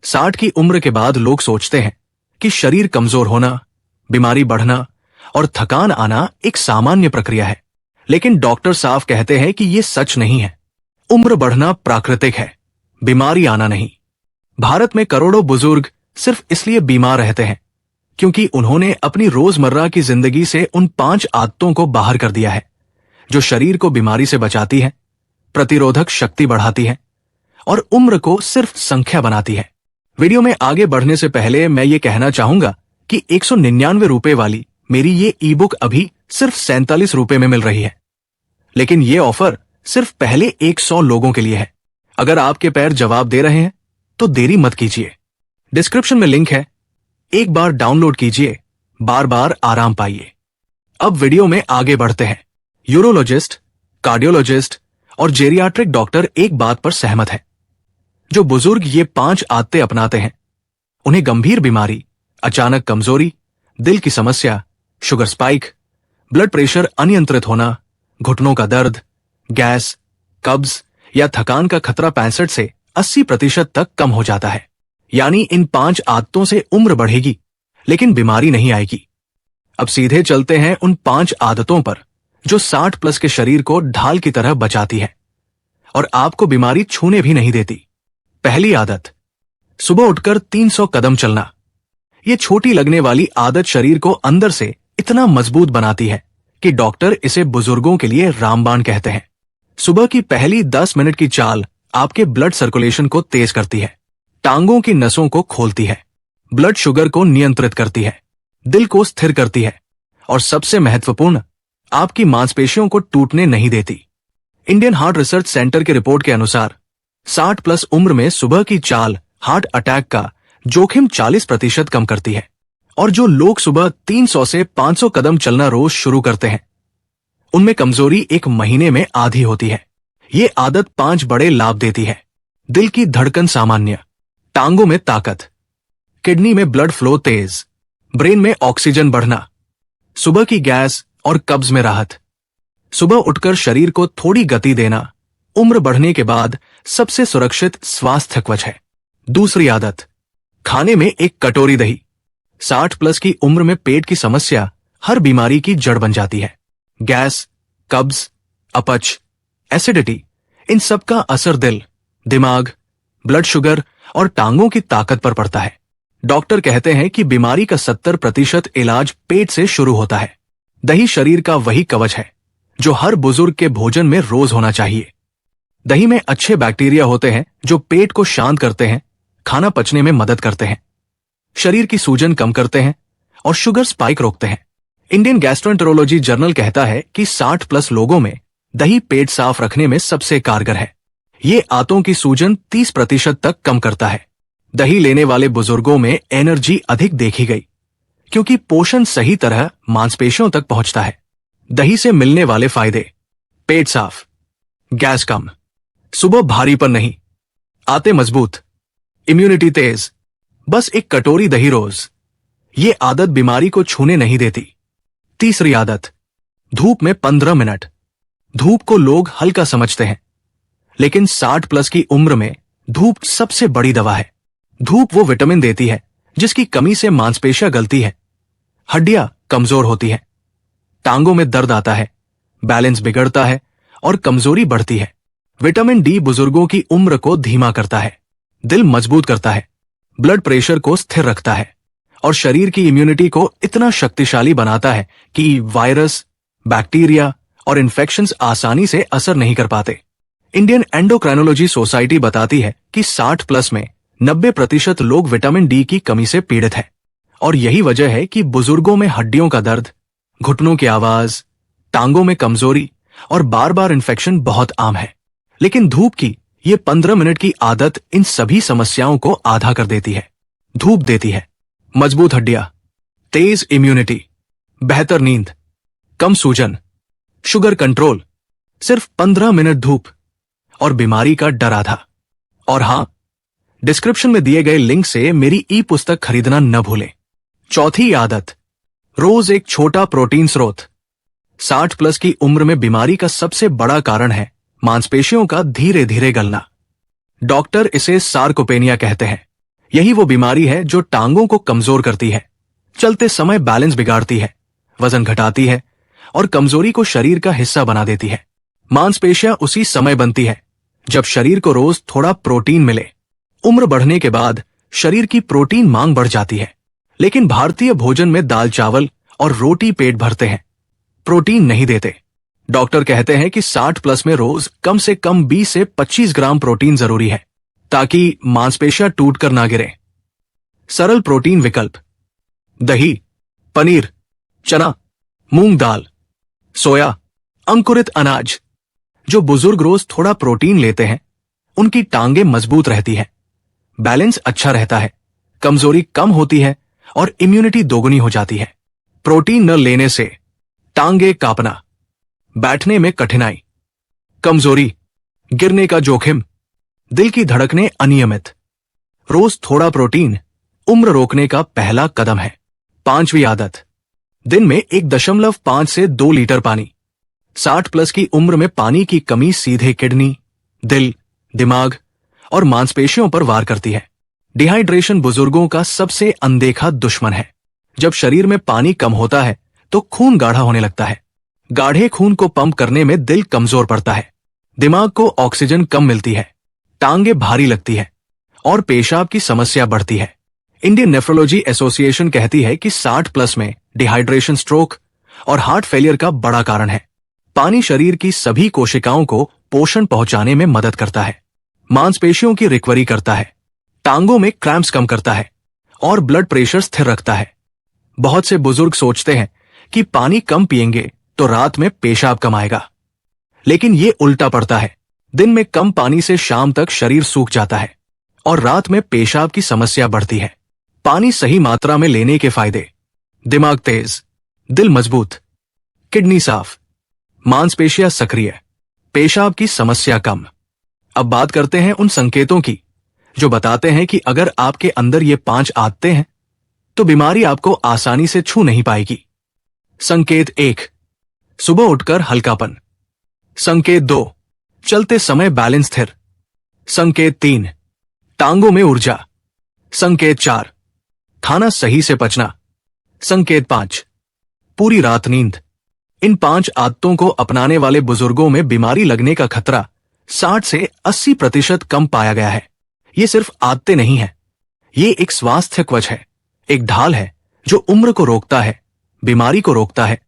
60 की उम्र के बाद लोग सोचते हैं कि शरीर कमजोर होना, बीमारी बढ़ना और थकान आना एक सामान्य प्रक्रिया है। लेकिन डॉक्टर साफ कहते हैं कि यह सच नहीं है। उम्र बढ़ना प्राकृतिक है, बीमारी आना नहीं। भारत में करोड़ों बुजुर्ग सिर्फ इसलिए बीमार रहते हैं क्योंकि उन्होंने अपनी रोजमर्रा की जिंदगी से उन 5 आदतों को बाहर कर दिया है जो शरीर को बीमारी से बचाती है, प्रतिरोधक शक्ति बढ़ाती है और उम्र को सिर्फ संख्या बनाती है। वीडियो में आगे बढ़ने से पहले मैं ये कहना चाहूंगा कि 199 रुपए वाली मेरी ये ई बुक अभी सिर्फ 47 रुपए में मिल रही है। लेकिन ये ऑफर सिर्फ पहले 100 लोगों के लिए है। अगर आपके पैर जवाब दे रहे हैं तो देरी मत कीजिए। डिस्क्रिप्शन में लिंक है, एक बार डाउनलोड कीजिए, बार बार आराम पाइए। अब वीडियो में आगे बढ़ते हैं। यूरोलॉजिस्ट, कार्डियोलॉजिस्ट और जेरियाट्रिक डॉक्टर एक बात पर सहमत हैं। जो बुजुर्ग ये 5 आदतें अपनाते हैं उन्हें गंभीर बीमारी, अचानक कमजोरी, दिल की समस्या, शुगर स्पाइक, ब्लड प्रेशर अनियंत्रित होना, घुटनों का दर्द, गैस, कब्ज या थकान का खतरा 65 से 80% तक कम हो जाता है। यानी इन 5 आदतों से उम्र बढ़ेगी लेकिन बीमारी नहीं आएगी। अब सीधे चलते हैं उन 5 आदतों पर जो 60 प्लस के शरीर को ढाल की तरह बचाती है और आपको बीमारी छूने भी नहीं देती। पहली आदत, सुबह उठकर 300 कदम चलना। ये छोटी लगने वाली आदत शरीर को अंदर से इतना मजबूत बनाती है कि डॉक्टर इसे बुजुर्गों के लिए रामबाण कहते हैं। सुबह की पहली 10 मिनट की चाल आपके ब्लड सर्कुलेशन को तेज करती है, टांगों की नसों को खोलती है, ब्लड शुगर को नियंत्रित करती है, दिल को स्थिर करती है और सबसे महत्वपूर्ण, आपकी मांसपेशियों को टूटने नहीं देती। इंडियन हार्ट रिसर्च सेंटर की रिपोर्ट के अनुसार 60 प्लस उम्र में सुबह की चाल हार्ट अटैक का जोखिम 40% कम करती है। और जो लोग सुबह 300 से 500 कदम चलना रोज शुरू करते हैं उनमें कमजोरी 1 महीने में आधी होती है। ये आदत 5 बड़े लाभ देती है। दिल की धड़कन सामान्य, टांगों में ताकत, किडनी में ब्लड फ्लो तेज, ब्रेन में ऑक्सीजन बढ़ना, सुबह की गैस और कब्ज में राहत। सुबह उठकर शरीर को थोड़ी गति देना उम्र बढ़ने के बाद सबसे सुरक्षित स्वास्थ्य कवच है। दूसरी आदत, खाने में 1 कटोरी दही। 60 प्लस की उम्र में पेट की समस्या हर बीमारी की जड़ बन जाती है। गैस, कब्ज, अपच, एसिडिटी, इन सब का असर दिल, दिमाग, ब्लड शुगर और टांगों की ताकत पर पड़ता है। डॉक्टर कहते हैं कि बीमारी का 70% इलाज पेट से शुरू होता है। दही शरीर का वही कवच है जो हर बुजुर्ग के भोजन में रोज होना चाहिए। दही में अच्छे बैक्टीरिया होते हैं जो पेट को शांत करते हैं, खाना पचने में मदद करते हैं, शरीर की सूजन कम करते हैं और शुगर स्पाइक रोकते हैं। इंडियन गैस्ट्रोएंटेरोलॉजी जर्नल कहता है कि 60 प्लस लोगों में दही पेट साफ रखने में सबसे कारगर है। ये आंतों की सूजन 30% तक कम करता है। दही लेने वाले बुजुर्गों में एनर्जी अधिक देखी गई क्योंकि पोषण सही तरह मांसपेशियों तक पहुंचता है। दही से मिलने वाले फायदे, पेट साफ, गैस कम, सुबह भारीपन नहीं, आंतें मजबूत, इम्यूनिटी तेज। बस 1 कटोरी दही रोज। ये आदत बीमारी को छूने नहीं देती। तीसरी आदत, धूप में 15 मिनट। धूप को लोग हल्का समझते हैं लेकिन 60 प्लस की उम्र में धूप सबसे बड़ी दवा है। धूप वो विटामिन देती है जिसकी कमी से मांसपेशियां गलती है, हड्डियां कमजोर होती हैं, टांगों में दर्द आता है, बैलेंस बिगड़ता है और कमजोरी बढ़ती है। विटामिन डी बुजुर्गों की उम्र को धीमा करता है, दिल मजबूत करता है, ब्लड प्रेशर को स्थिर रखता है और शरीर की इम्यूनिटी को इतना शक्तिशाली बनाता है कि वायरस, बैक्टीरिया और इन्फेक्शंस आसानी से असर नहीं कर पाते। इंडियन एंडोक्राइनोलॉजी सोसाइटी बताती है कि 60 प्लस में 90% लोग विटामिन डी की कमी से पीड़ित हैं और यही वजह है कि बुजुर्गों में हड्डियों का दर्द, घुटनों की आवाज, टांगों में कमजोरी और बार बार इन्फेक्शन बहुत आम है। लेकिन धूप की ये 15 मिनट की आदत इन सभी समस्याओं को आधा कर देती है। धूप देती है मजबूत हड्डियां, तेज इम्यूनिटी, बेहतर नींद, कम सूजन, शुगर कंट्रोल। सिर्फ 15 मिनट धूप और बीमारी का डर आधा। और हां, डिस्क्रिप्शन में दिए गए लिंक से मेरी ई पुस्तक खरीदना न भूलें। चौथी आदत, रोज एक छोटा प्रोटीन स्रोत। 60 प्लस की उम्र में बीमारी का सबसे बड़ा कारण है मांसपेशियों का धीरे धीरे गलना। डॉक्टर इसे सार्कोपेनिया कहते हैं, यही वो बीमारी है जो टांगों को कमजोर करती है, चलते समय बैलेंस बिगाड़ती है, वजन घटाती है और कमजोरी को शरीर का हिस्सा बना देती है। मांसपेशियां उसी समय बनती है जब शरीर को रोज थोड़ा प्रोटीन मिले। उम्र बढ़ने के बाद शरीर की प्रोटीन मांग बढ़ जाती है, लेकिन भारतीय भोजन में दाल चावल और रोटी पेट भरते हैं, प्रोटीन नहीं देते। डॉक्टर कहते हैं कि 60 प्लस में रोज कम से कम 20 से 25 ग्राम प्रोटीन जरूरी है ताकि मांसपेशियां टूट कर ना गिरे। सरल प्रोटीन विकल्प: दही, पनीर, चना, मूंग दाल, सोया, अंकुरित अनाज। जो बुजुर्ग रोज थोड़ा प्रोटीन लेते हैं उनकी टांगें मजबूत रहती हैं, बैलेंस अच्छा रहता है, कमजोरी कम होती है और इम्यूनिटी दोगुनी हो जाती है। प्रोटीन न लेने से टांगे कांपना, बैठने में कठिनाई, कमजोरी, गिरने का जोखिम, दिल की धड़कनें अनियमित। रोज थोड़ा प्रोटीन उम्र रोकने का पहला कदम है। 5वीं आदत: दिन में 1.5 से 2 लीटर पानी। 60 प्लस की उम्र में पानी की कमी सीधे किडनी, दिल, दिमाग और मांसपेशियों पर वार करती है। डिहाइड्रेशन बुजुर्गों का सबसे अनदेखा दुश्मन है। जब शरीर में पानी कम होता है तो खून गाढ़ा होने लगता है। गाढ़े खून को पंप करने में दिल कमजोर पड़ता है, दिमाग को ऑक्सीजन कम मिलती है, टांगे भारी लगती है और पेशाब की समस्या बढ़ती है। इंडियन नेफ्रोलॉजी एसोसिएशन कहती है कि 60 प्लस में डिहाइड्रेशन स्ट्रोक और हार्ट फेलियर का बड़ा कारण है। पानी शरीर की सभी कोशिकाओं को पोषण पहुंचाने में मदद करता है, मांसपेशियों की रिकवरी करता है, टांगों में क्रैम्प्स कम करता है और ब्लड प्रेशर स्थिर रखता है। बहुत से बुजुर्ग सोचते हैं कि पानी कम पिएंगे तो रात में पेशाब कम आएगा, लेकिन ये उल्टा पड़ता है। दिन में कम पानी से शाम तक शरीर सूख जाता है और रात में पेशाब की समस्या बढ़ती है। पानी सही मात्रा में लेने के फायदे: दिमाग तेज, दिल मजबूत, किडनी साफ, मांसपेशियां सक्रिय, पेशाब की समस्या कम। अब बात करते हैं उन संकेतों की जो बताते हैं कि अगर आपके अंदर ये 5 आदतें हैं तो बीमारी आपको आसानी से छू नहीं पाएगी। संकेत 1: सुबह उठकर हल्कापन। संकेत 2: चलते समय बैलेंस स्थिर। संकेत 3: टांगों में ऊर्जा। संकेत 4: खाना सही से पचना। संकेत 5: पूरी रात नींद। इन 5 आदतों को अपनाने वाले बुजुर्गों में बीमारी लगने का खतरा 60 से 80% कम पाया गया है। ये सिर्फ आदतें नहीं है, ये एक स्वास्थ्य कवच है, एक ढाल है जो उम्र को रोकता है, बीमारी को रोकता है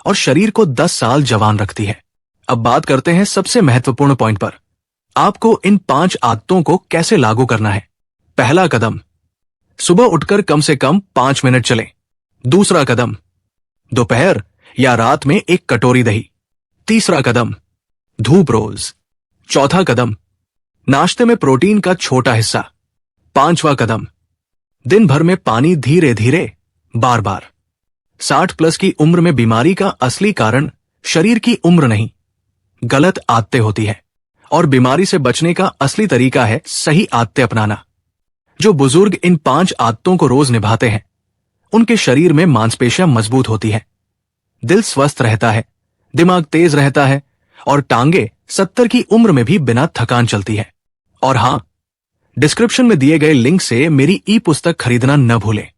और शरीर को 10 साल जवान रखती है। अब बात करते हैं सबसे महत्वपूर्ण पॉइंट पर। आपको इन 5 आदतों को कैसे लागू करना है। पहला कदम: सुबह उठकर कम से कम 5 मिनट चलें। दूसरा कदम: दोपहर या रात में 1 कटोरी दही। तीसरा कदम: धूप रोज। चौथा कदम: नाश्ते में प्रोटीन का छोटा हिस्सा। 5वां कदम: दिन भर में पानी धीरे धीरे, बार बार। 60 प्लस की उम्र में बीमारी का असली कारण शरीर की उम्र नहीं, गलत आदतें होती है और बीमारी से बचने का असली तरीका है सही आदतें अपनाना। जो बुजुर्ग इन 5 आदतों को रोज निभाते हैं उनके शरीर में मांसपेशियां मजबूत होती हैं, दिल स्वस्थ रहता है, दिमाग तेज रहता है और टांगे 70 की उम्र में भी बिना थकान चलती है। और हां, डिस्क्रिप्शन में दिए गए लिंक से मेरी ई पुस्तक खरीदना न भूलें।